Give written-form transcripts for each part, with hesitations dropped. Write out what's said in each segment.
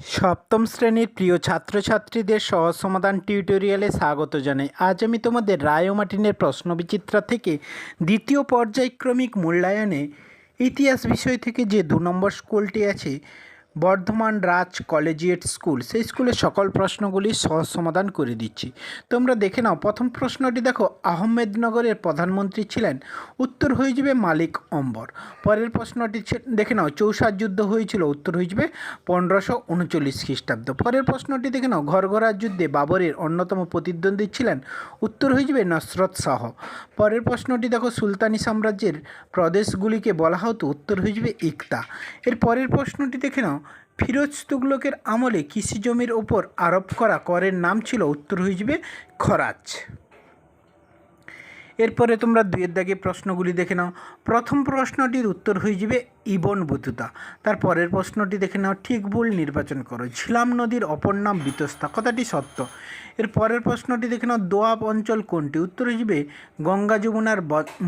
সপ্তম শ্রেণীর প্রিয় ছাত্রছাত্রীদের সহজ সমাধান টিউটোরিয়ালে স্বাগত জানাই। আজ আমি তোমাদের রায় ও মার্টিনের প্রশ্নবিচিত্রা থেকে দ্বিতীয় পর্যায়ক্রমিক মূল্যায়নে ইতিহাস বিষয় থেকে যে 2 নম্বর স্কুলটি আছে বর্ধমান রাজ কলেজিয়েট স্কুল, সেই স্কুলের সকল প্রশ্নগুলি সহজ সমাধান করে দিচ্ছি। তোমরা দেখে নাও। প্রথম প্রশ্নটি দেখো, আহমেদনগরের প্রধানমন্ত্রী ছিলেন? উত্তর হয়ে যাবে মালিক অম্বর। পরের প্রশ্নটি দেখে নাও, চৌসার যুদ্ধ হয়েছিল? উত্তর হয়ে যাবে 1539 খ্রিস্টাব্দ। পরের প্রশ্নটি দেখে নাও, ঘরঘরার যুদ্ধে বাবরের অন্যতম প্রতিদ্বন্দ্বী ছিলেন? উত্তর হয়ে যাবে নসরত শাহ। পরের প্রশ্নটি দেখো, সুলতানি সাম্রাজ্যের প্রদেশগুলিকে বলা হতো? উত্তর হয়ে যাবে ইকতা। এর পরের প্রশ্নটি দেখে নাও, ফিরোজ তুগলকের আমলে কৃষি জমির ওপর আরোপ করা করের নাম ছিল? উত্তর হয়ে যাবে খরাজ। এরপরে তোমরা দুইয়ের দাগে প্রশ্নগুলি দেখে নাও। প্রথম প্রশ্নটির উত্তর হয়ে যাবে ইবন বতুতা। তার পরের প্রশ্নটি দেখে নাও, ঠিক ভুল নির্বাচন করো। ঝিলাম নদীর অপর নাম বিতস্তা, কথাটি সত্য। এর পরের প্রশ্নটি দেখে নাও, দোয়াব অঞ্চল কোনটি? উত্তর হয়ে যাবে গঙ্গা যমুনার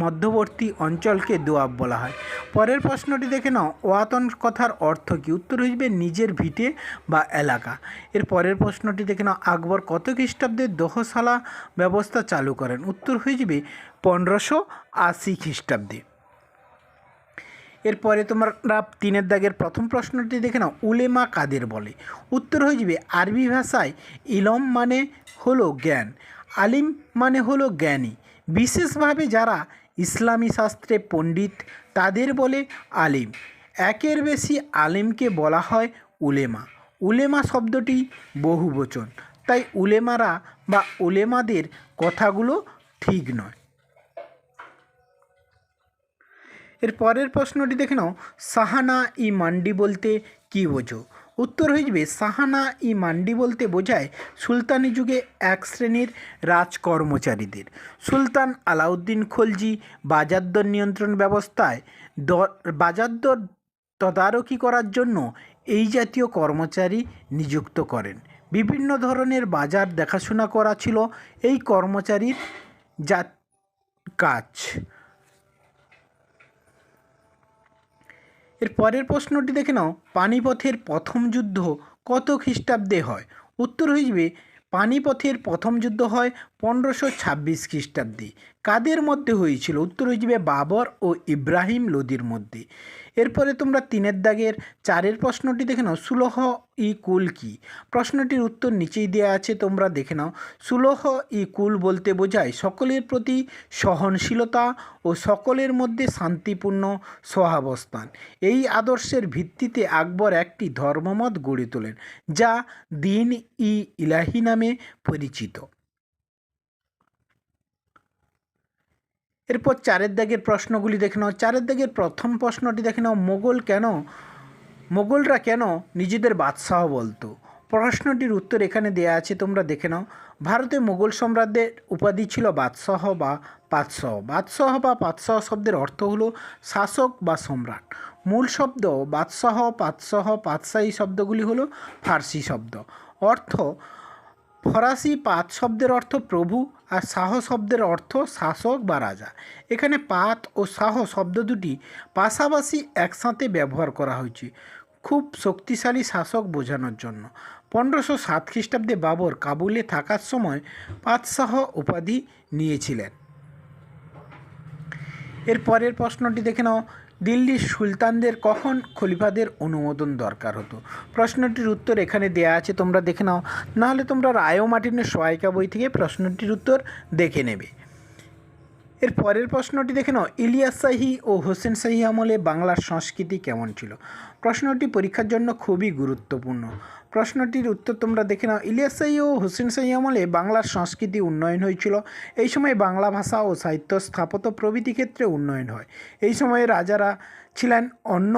মধ্যবর্তী অঞ্চলকে দোয়াব বলা হয়। পরের প্রশ্নটি দেখে নাও, ওয়াতন কথার অর্থ কী? উত্তর হয়ে যাবে নিজের ভিটে বা এলাকা। এর পরের প্রশ্নটি দেখে নাও, আকবর কত খ্রিস্টাব্দে দোহশালা ব্যবস্থা চালু করেন? উত্তর হয়ে যাবে 1580 খ্রিস্টাব্দে। এরপরে তোমরা 3-এর দাগের প্রথম প্রশ্নটি দেখে নাও, উলেমা কাদের বলে? উত্তর হয়ে যাবে আরবি ভাষায় ইলম মানে হলো জ্ঞান, আলিম মানে হলো জ্ঞানী। বিশেষভাবে যারা ইসলামী শাস্ত্রে পণ্ডিত তাদের বলে আলিম। একের বেশি আলিমকে বলা হয় উলেমা। উলেমা শব্দটি বহুবচন, তাই উলেমারা বা উলেমাদের কথাগুলো ঠিক নয়। এর পরের প্রশ্নটি দেখে নাও, সাহানা ই মান্ডি বলতে কী বোঝো? উত্তর হয়ে যাবে সাহানা ই মান্ডি বলতে বোঝায় সুলতানি যুগে এক শ্রেণীর রাজকর্মচারীদের। সুলতান আলাউদ্দিন খলজি বাজারদর নিয়ন্ত্রণ ব্যবস্থায় বাজারদর তদারকি করার জন্য এই জাতীয় কর্মচারী নিযুক্ত করেন। বিভিন্ন ধরনের বাজার দেখাশোনা করা ছিল এই কর্মচারীর কাজ। এর পরের প্রশ্নটি দেখে নাও, পানিপথের প্রথম যুদ্ধ কত খ্রিস্টাব্দে হয়? উত্তর হয়ে যাবে পানিপথের প্রথম যুদ্ধ হয় 1526 খ্রিস্টাব্দে। কাদের মধ্যে হয়েছিল? উত্তর হয়ে যাবে বাবর ও ইব্রাহিম লোদির মধ্যে। এরপরে তোমরা 3-এর দাগের 4-এর প্রশ্নটি দেখে নাও, সুলহ ই কুল কি? প্রশ্নটির উত্তর নিচেই দেওয়া আছে, তোমরা দেখে নাও। সুলহ ই কুল বলতে বোঝায় সকলের প্রতি সহনশীলতা ও সকলের মধ্যে শান্তিপূর্ণ সহাবস্থান। এই আদর্শের ভিত্তিতে আকবর একটি ধর্মমত গড়ে তোলেন যা দিন ই ইলাহি নামে পরিচিত। এরপর 4-এর দাগের প্রশ্নগুলি দেখে নাও। 4-এর দাগের প্রথম প্রশ্নটি দেখে নাও, মোগলরা কেন নিজেদের বাদশাহ বলতো? প্রশ্নটির উত্তর এখানে দেয়া আছে, তোমরা দেখে নাও। ভারতে মোগল সম্রাটদের উপাধি ছিল বাদশাহ বা পাতশাহ। বাদশাহ বা পাতশাহ শব্দের অর্থ হলো শাসক বা সম্রাট। মূল শব্দ বাদশাহ, পাতশাহ, পাতশাহী শব্দগুলি হলো ফার্সি শব্দ। অর্থ ফরাসি পাত শব্দের অর্থ প্রভু আর শাহ শব্দের অর্থ শাসক বা রাজা। এখানে পাত ও শাহ শব্দ দুটি পাশাপাশি একসাথে ব্যবহার করা হয়েছে খুব শক্তিশালী শাসক বোঝানোর জন্য। 1507 খ্রিস্টাব্দে বাবর কাবুলে থাকার সময় পাতশাহ উপাধি নিয়েছিলেন। এর পরের প্রশ্নটি দেখে নাও, দিল্লির সুলতানদের কখন খলিফাদের অনুমোদন দরকার হতো? প্রশ্নটির উত্তর এখানে দেয়া আছে, তোমরা দেখে নাও। নাহলে তোমরা রায় ও মার্টিনের সহায়িকা বই থেকে প্রশ্নটির উত্তর দেখে নেবে। এর পরের প্রশ্নটি দেখে নাও, ইলিয়াস শাহী ও হোসেন শাহী আমলে বাংলার সংস্কৃতি কেমন ছিল? প্রশ্নটি পরীক্ষার জন্য খুবই গুরুত্বপূর্ণ। প্রশ্নটির উত্তর তোমরা দেখে নাও। ইলিয়াস শাহী ও হোসেন শাহী আমলে বাংলার সংস্কৃতি উন্নয়ন হয়েছিল। এই সময় বাংলা ভাষা ও সাহিত্য, স্থাপত্য প্রভৃতি ক্ষেত্রে উন্নয়ন হয়। এই সময়ে রাজারা ছিলেন অন্য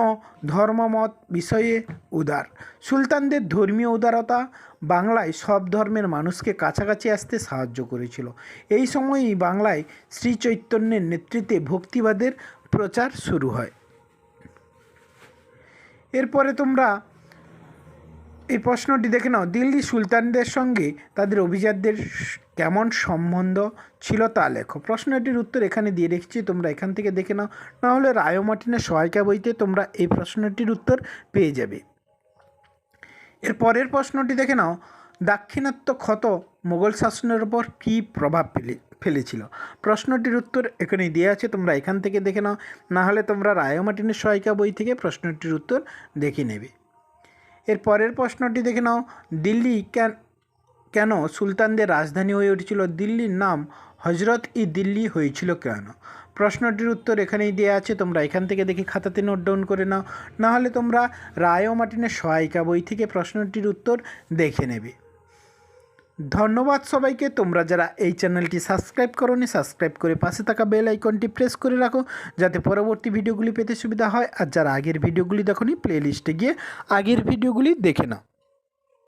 ধর্মমত বিষয়ে উদার। সুলতানদের ধর্মীয় উদারতা বাংলায় সব ধর্মের মানুষকে কাছাকাছি আসতে সাহায্য করেছিল। এই সময়ই বাংলায় শ্রী চৈতন্যের নেতৃত্বে ভক্তিবাদের প্রচার শুরু হয়। এরপরে তোমরা এই প্রশ্নটি দেখে নাও, দিল্লি সুলতানদের সঙ্গে তাদের অভিজাতদের কেমন সম্বন্ধ ছিল তা লেখো। প্রশ্নটির উত্তর এখানে দিয়ে রেখেছি, তোমরা এখান থেকে দেখে নাও। নাহলে রায় ও মার্টিনের সহায়িকা বইতে তোমরা এই প্রশ্নটির উত্তর পেয়ে যাবে। এর পরের প্রশ্নটি দেখে নাও, দাক্ষিণাত্য ক্ষত মোগল শাসনের ওপর কী প্রভাব ফেলেছিল। প্রশ্নটির উত্তর এখানেই দেওয়া আছে, তোমরা এখান থেকে দেখে নাও, না হলে তোমরা রায় ও মার্টিনের সহায়িকা বই থেকে প্রশ্নটির উত্তর দেখে নেবে। এর পরের প্রশ্নটি দেখে নাও, দিল্লি কেন সুলতানদের রাজধানী হয়ে উঠেছিল? দিল্লির নাম হজরত ই দিল্লি হয়েছিল কেন? প্রশ্নটির উত্তর এখানেই দেওয়া আছে, তোমরা এখান থেকে দেখে খাতাতে নোট ডাউন করে নাও, না হলে তোমরা রায় ও মার্টিনের সহায়িকা বই থেকে প্রশ্নটির উত্তর দেখে নেবে। ধন্যবাদ সবাইকে। তোমরা যারা এই চ্যানেলটি সাবস্ক্রাইব করোনি, সাবস্ক্রাইব করে পাশে থাকা বেল আইকনটি প্রেস করে রাখো, যাতে পরবর্তী ভিডিওগুলি পেতে সুবিধা হয়। আর যারা আগের ভিডিওগুলি দেখোনি, প্লেলিস্টে গিয়ে আগের ভিডিওগুলি দেখে নাও।